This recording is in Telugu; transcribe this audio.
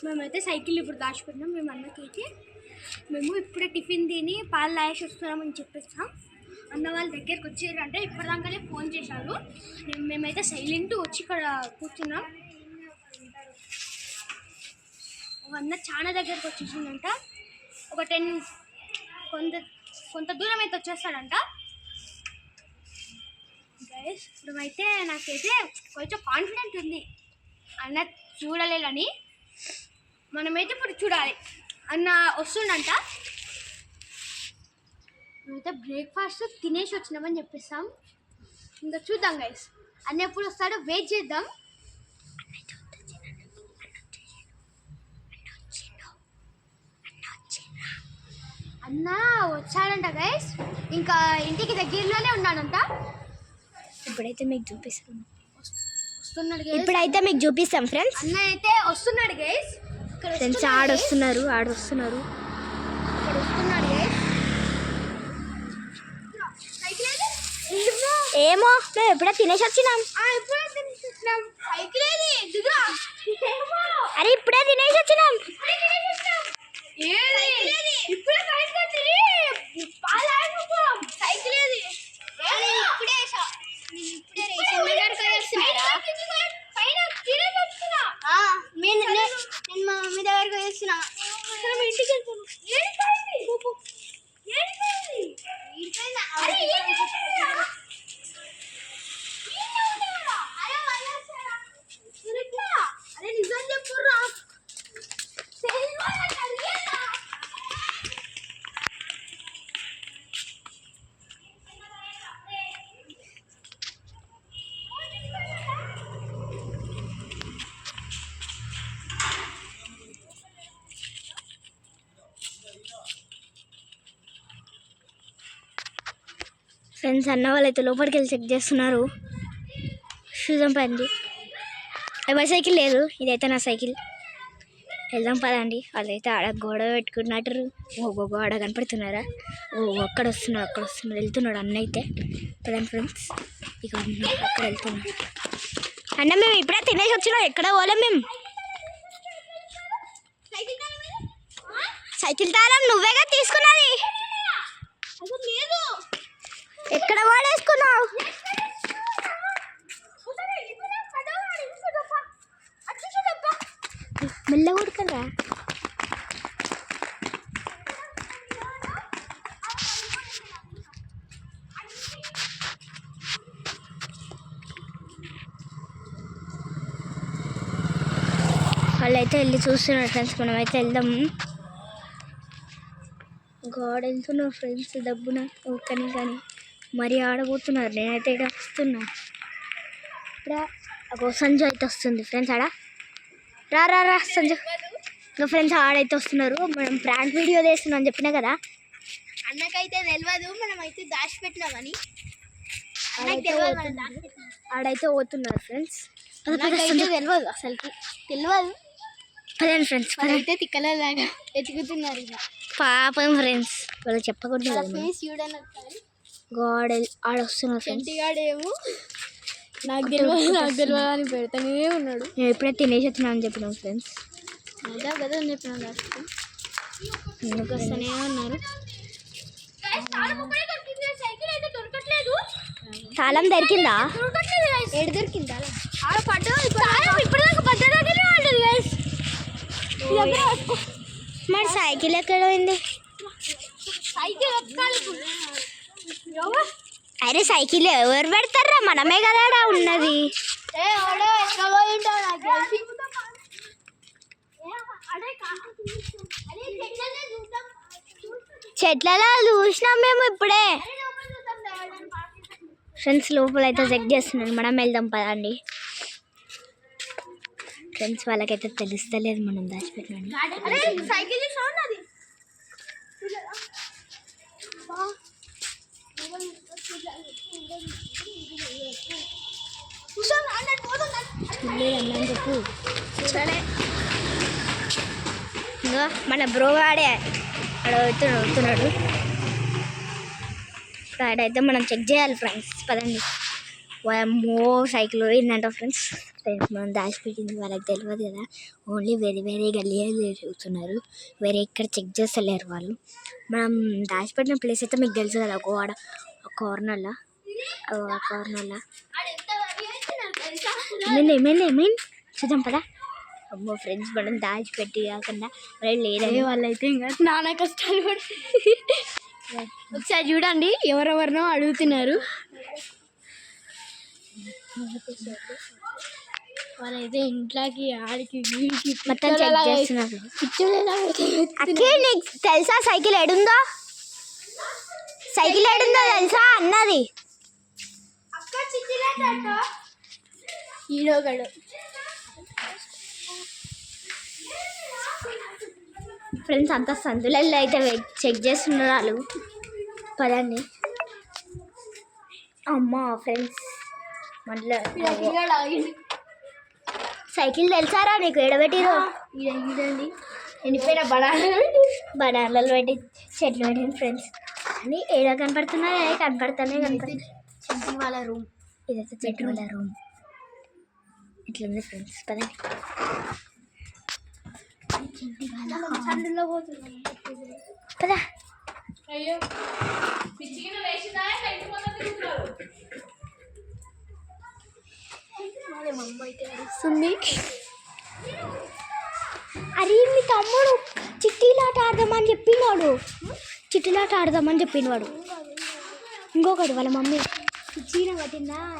మేమైతే సైకిల్ ఇప్పుడు దాచిపెట్టినాం. మేము అన్నకైతే మేము ఇప్పుడే టిఫిన్ తిని పాలు లాయేసి వస్తున్నామని చెప్పేస్తాం. అన్న వాళ్ళ దగ్గరికి వచ్చారంటే ఇప్పటిదాకానే ఫోన్ చేశారు. మేమైతే సైలెంట్ వచ్చి ఇక్కడ కూర్చున్నాం. అన్న చాలా దగ్గరికి వచ్చేసిందంట. ఒక 10 కొంత దూరం అయితే వచ్చేస్తాడంట. గైస్ ఇప్పుడైతే నాకైతే కొంచెం కాన్ఫిడెంట్ ఉంది అన్న చూడలేదని. మనమైతే ఇప్పుడు చూడాలి. అన్న వస్తుండంట. మేమైతే బ్రేక్ఫాస్ట్ తినేసి వచ్చినామని చెప్పేస్తాం. ఇంకా చూద్దాం గైస్ అన్న ఎప్పుడు వస్తాడో వెయిట్ చేద్దాం. అన్న వచ్చాడంట గైస్. ఇంకా ఇంటికి దగ్గరలోనే ఉన్నాడంట. ఇప్పుడైతే మీకు చూపిస్తాం. వస్తున్నాడు. ఇప్పుడైతే మీకు చూపిస్తాం ఫ్రెండ్స్. అన్న అయితే వస్తున్నాడు గైస్. ఫ్రెండ్స్ ఆడొస్తున్నారు. ఇక్కడ వస్తున్నాడు గైస్. ఏమో మేము ఎప్పుడే తినేసి వచ్చినాం. అరే ఇప్పుడే తినేసి వచ్చినాం. నేను మా మమ్మీ దగ్గరకు వేస్తున్నా. ఇంటికి అరే నిజం చెప్పురా. ఫ్రెండ్స్ అన్న వాళ్ళైతే లోపలికి వెళ్ళి చెక్ చేస్తున్నారు. చూద్దాం పదండి. ఎవరి సైకిల్ లేదు, ఇదైతే నా సైకిల్. వెళ్దాం పదండి. వాళ్ళైతే ఆడ గోడ పెట్టుకున్నట్టు. ఆడ కనపడుతున్నారా? అక్కడ వస్తున్నాడు వెళ్తున్నాడు అన్న అయితే. పదండి ఫ్రెండ్స్. ఇక అక్కడ వెళ్తున్నాడు అన్న. మేము ఇప్పుడే తినేసి వచ్చినాం. ఎక్కడ పోలేం మేము. సైకిల్ తాళం నువ్వేగా తీసుకున్నది. ఎక్కడ వాడేసుకున్నావు? మెల్ల కొడుకరా. వాళ్ళైతే వెళ్ళి చూస్తున్నారు ఫ్రెండ్స్. మనమైతే వెళ్దాం. గాడ్ వెళ్తున్నాం ఫ్రెండ్స్. డబ్బున ఓకేనే కానీ మరీ ఆడబోతున్నారు. నేనైతే ఇక్కడ వస్తున్నా. ఇప్పుడు సంజు అయితే వస్తుంది ఫ్రెండ్స్. ఆడ రా సంజు. ఇంకా ఫ్రెండ్స్ ఆడైతే వస్తున్నారు. మనం ప్రాంక్ వీడియో చేస్తున్నాం చెప్పినా కదా. అన్నకైతే తెలియదు మనమైతే దాచిపెట్టినామని. ఆడైతే పోతున్నారు ఫ్రెండ్స్. తెలియదు అసలుకి తెలియదు. పదండి ఫ్రెండ్స్. అయితే తిక్కలలాగా ఎతుకుతున్నారు. పాపం ఫ్రెండ్స్ వాళ్ళు చెప్పకూడదు. గాడ్ ఆడొస్తున్నారు ఫ్రెండ్స్. ఏమో నాకు తెలియదు అని పెడతానే ఉన్నాడు. నేను ఎప్పుడైతే తినేసి వచ్చినా అని చెప్పినాం ఫ్రెండ్స్. అదా కదా అని చెప్పినాం. ఎందుకు వస్తూనే ఉన్నారు. తాళం దొరికిందా? ఏడు దొరికిందా? మరి సైకిల్ ఎక్కడ పోయింది? అరే సైకిల్ ఎవరు పెడతారా? మనమే కదా ఉన్నది. చెట్లలో చూసినాం మేము ఇప్పుడే. ఫ్రెండ్స్ లోపల అయితే చెక్ చేస్తున్నాను. మనం వెళ్దాం పదండి ఫ్రెండ్స్. వాళ్ళకైతే తెలుస్తలేదు మనం దాచిపెట్టినాం. చెప్పు. ఇంకా మన బ్రో ఆడే ఆడ అవుతున్నాడు. ఆడైతే మనం చెక్ చేయాలి ఫ్రెండ్స్. పదండి. మో సైకిల్ పోయిందంట ఫ్రెండ్స్. ఫ్రెండ్స్ మనం దాచిపెట్టింది వాళ్ళకి తెలియదు కదా, ఓన్లీ వేరే వేరే గల్లీలో తిరుగుతున్నారు, వేరే ఇక్కడ చెక్ చేస్తలేరు వాళ్ళు. మనం దాచిపెట్టిన ప్లేస్ అయితే మీకు తెలుసు కదా, గోడ కార్నర్లో ఏమైంది చూద్దాం పదా. అమ్మో ఫ్రెండ్స్ మనం దాచిపెట్టి కాకుండా మరి లేదని వాళ్ళైతే ఇంకా నానా కష్టాలు ఒకసారి చూడండి, ఎవరెవరినో అడుగుతున్నారు. వాళ్ళైతే ఇంట్లోకి ఆడికి వీడికి మొత్తం చెక్ చేస్తున్నారు. అక్కే నీకు తెలుసా సైకిల్ ఏడుందో తెలుసా అన్నది ఈడోగడు. ఫ్రెండ్స్ అంతా సందులలో అయితే చెక్ చేస్తున్నారు వాళ్ళు. పదండి. అమ్మా ఫ్రెండ్స్ మళ్ళీ సైకిల్ తెలుసారా నీకు? ఎడబెట్టిరో ఈడండి ఎండిపోయిన బనానాలు పెట్టి చెట్లు పెట్టింది ఫ్రెండ్స్. అని ఏడా కనపడుతున్నాయి, కనపడుతున్నాయి. వాళ్ళ రూమ్ ఇదైతే చెట్టు వాళ్ళ రూమ్. ఇట్లుంది ఫ్రెండ్స్. పదండి. సందులో పోతున్నాం. పదా. అరే మీ తమ్ముడు చిట్టీలాట ఆడదామని చెప్పిండు వాడు. ఇంకొకటి వాళ్ళ మమ్మీ చీర పట్టిందా